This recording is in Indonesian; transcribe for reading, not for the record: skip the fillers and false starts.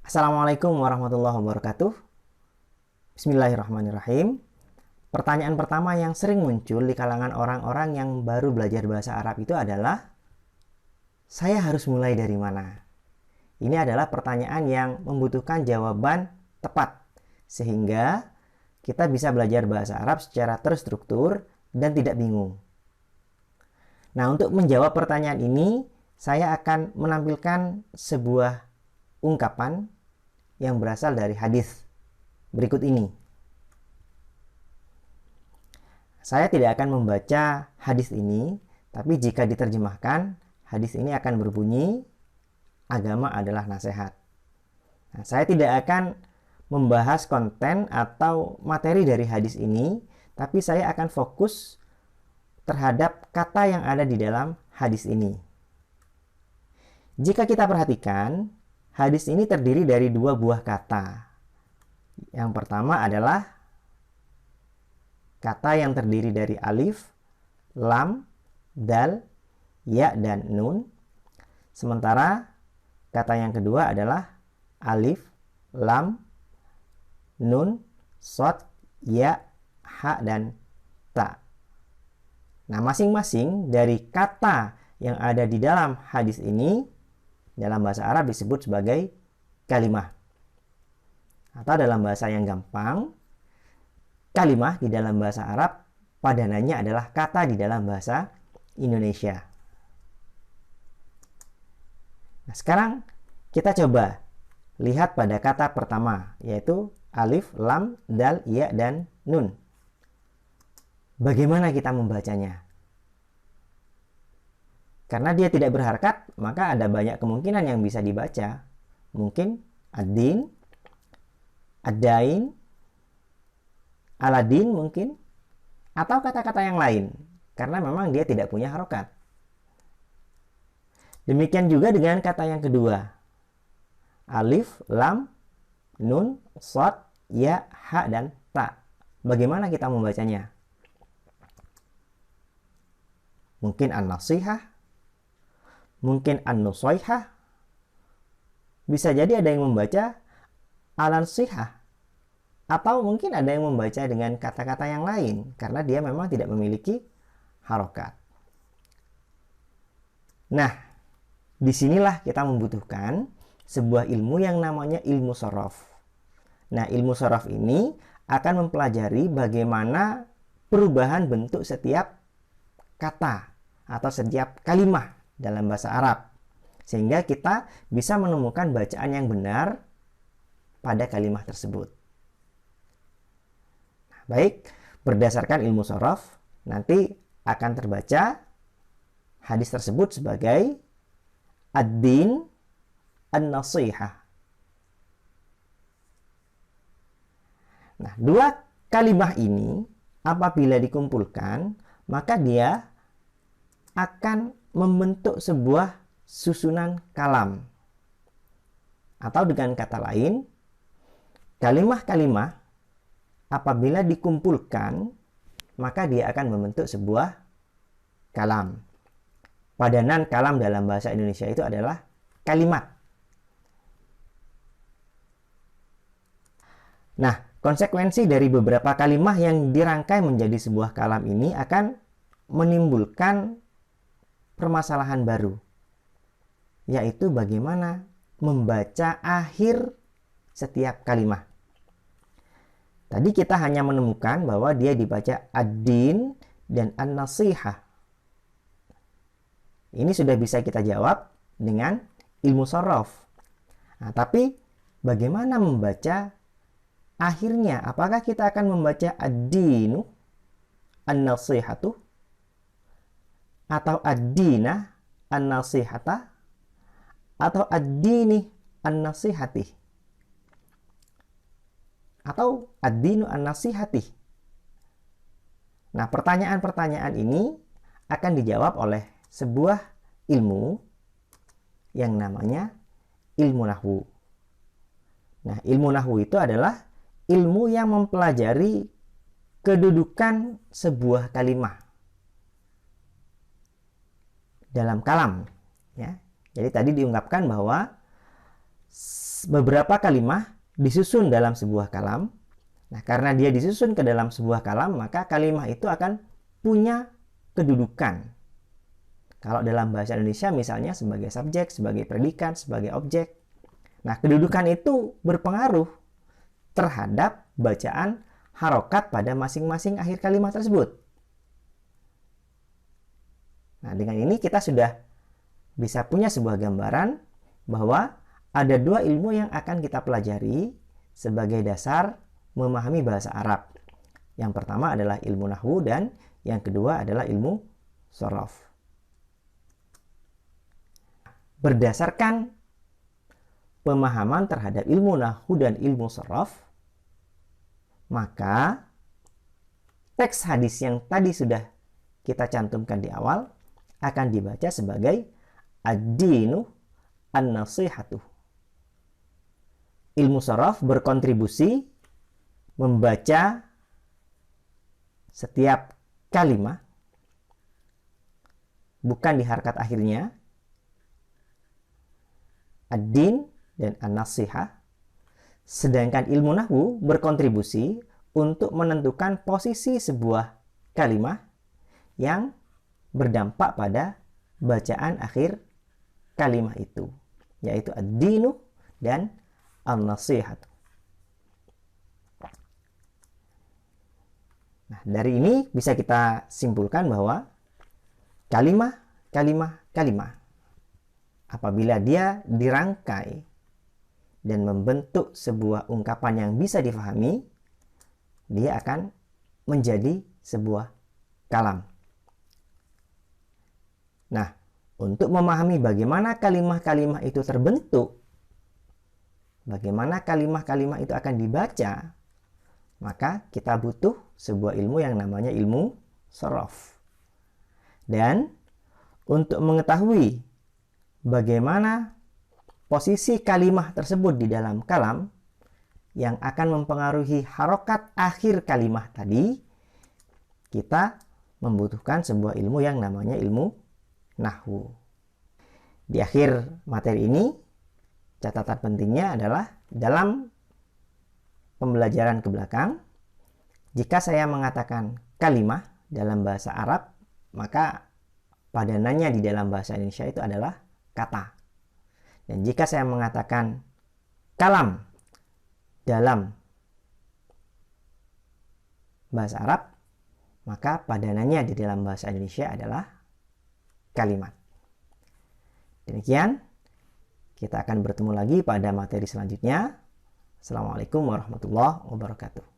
Assalamualaikum warahmatullahi wabarakatuh. Bismillahirrahmanirrahim. Pertanyaan pertama yang sering muncul di kalangan orang-orang yang baru belajar bahasa Arab itu adalah, saya harus mulai dari mana? Ini adalah pertanyaan yang membutuhkan jawaban tepat, sehingga kita bisa belajar bahasa Arab secara terstruktur dan tidak bingung. Nah, untuk menjawab pertanyaan ini, saya akan menampilkan sebuah ungkapan yang berasal dari hadis berikut ini. Saya tidak akan membaca hadis ini, tapi jika diterjemahkan, hadis ini akan berbunyi, agama adalah nasihat. Nah, saya tidak akan membahas konten atau materi dari hadis ini, tapi saya akan fokus terhadap kata yang ada di dalam hadis ini. Jika kita perhatikan, hadis ini terdiri dari dua buah kata. Yang pertama adalah kata yang terdiri dari alif, lam, dal, ya, dan nun. Sementara kata yang kedua adalah alif, lam, nun, shad, ya, ha, dan ta. Nah, masing-masing dari kata yang ada di dalam hadis ini dalam bahasa Arab disebut sebagai kalimah. Atau dalam bahasa yang gampang, kalimah di dalam bahasa Arab padanannya adalah kata di dalam bahasa Indonesia. Nah, sekarang kita coba lihat pada kata pertama, yaitu alif, lam, dal, ya, dan nun. Bagaimana kita membacanya? Karena dia tidak berharakat, maka ada banyak kemungkinan yang bisa dibaca. Mungkin ad-din, ad-dain, aladin mungkin, atau kata-kata yang lain, karena memang dia tidak punya harokat. Demikian juga dengan kata yang kedua, alif, lam, nun, shad, ya, ha, dan ta. Bagaimana kita membacanya? Mungkin an-nasihah, mungkin an-nusaihah. Bisa jadi ada yang membaca al-ansihah, atau mungkin ada yang membaca dengan kata-kata yang lain karena dia memang tidak memiliki harokat. Nah, disinilah kita membutuhkan sebuah ilmu yang namanya ilmu shorof. Nah, ilmu shorof ini akan mempelajari bagaimana perubahan bentuk setiap kata atau setiap kalimah dalam bahasa Arab, sehingga kita bisa menemukan bacaan yang benar pada kalimah tersebut. Baik, berdasarkan ilmu shorof, nanti akan terbaca hadis tersebut sebagai ad-din an-nasihah. Nah, dua kalimah ini apabila dikumpulkan, maka dia akan membentuk sebuah susunan kalam. Atau dengan kata lain, kalimah-kalimah apabila dikumpulkan, maka dia akan membentuk sebuah kalam. Padanan kalam dalam bahasa Indonesia itu adalah kalimat. Nah, konsekuensi dari beberapa kalimah yang dirangkai menjadi sebuah kalam ini akan menimbulkan permasalahan baru, yaitu bagaimana membaca akhir setiap kalimah. Tadi kita hanya menemukan bahwa dia dibaca ad-din dan an-nasihah. Ini sudah bisa kita jawab dengan ilmu shorof. Nah, tapi bagaimana membaca akhirnya? Apakah kita akan membaca ad-dinu an-nasihatu, atau ad-dina an-nasihata, atau ad-dini an-nasihati, atau ad-dinu an-nasihati? Nah, pertanyaan-pertanyaan ini akan dijawab oleh sebuah ilmu yang namanya ilmu nahwu. Nah, ilmu nahwu itu adalah ilmu yang mempelajari kedudukan sebuah kalimah dalam kalam, ya. Jadi tadi diungkapkan bahwa beberapa kalimat disusun dalam sebuah kalam. Nah, karena dia disusun ke dalam sebuah kalam, maka kalimat itu akan punya kedudukan. Kalau dalam bahasa Indonesia misalnya sebagai subjek, sebagai predikat, sebagai objek. Nah, kedudukan itu berpengaruh terhadap bacaan harokat pada masing-masing akhir kalimat tersebut. Nah, dengan ini kita sudah bisa punya sebuah gambaran bahwa ada dua ilmu yang akan kita pelajari sebagai dasar memahami bahasa Arab. Yang pertama adalah ilmu nahwu dan yang kedua adalah ilmu shorof. Berdasarkan pemahaman terhadap ilmu nahwu dan ilmu shorof, maka teks hadis yang tadi sudah kita cantumkan di awal akan dibaca sebagai ad-dinu an-nasihatu. Ilmu shorof berkontribusi membaca setiap kalimat bukan di harakat akhirnya, ad-din dan an-nasihah. Sedangkan ilmu nahwu berkontribusi untuk menentukan posisi sebuah kalimat yang berdampak pada bacaan akhir kalimat itu, yaitu ad-dinu dan an-nasihat. Nah, dari ini bisa kita simpulkan bahwa kalimat apabila dia dirangkai dan membentuk sebuah ungkapan yang bisa difahami, dia akan menjadi sebuah kalam. Nah, untuk memahami bagaimana kalimat-kalimat itu terbentuk, bagaimana kalimat-kalimat itu akan dibaca, maka kita butuh sebuah ilmu yang namanya ilmu shorof. Dan untuk mengetahui bagaimana posisi kalimat tersebut di dalam kalam yang akan mempengaruhi harokat akhir kalimat tadi, kita membutuhkan sebuah ilmu yang namanya ilmu nahwu. Di akhir materi ini, catatan pentingnya adalah dalam pembelajaran ke belakang, jika saya mengatakan kalimat dalam bahasa Arab, maka padanannya di dalam bahasa Indonesia itu adalah kata. Dan jika saya mengatakan kalam dalam bahasa Arab, maka padanannya di dalam bahasa Indonesia adalah kalimat. Demikian, kita akan bertemu lagi pada materi selanjutnya. Assalamualaikum warahmatullahi wabarakatuh.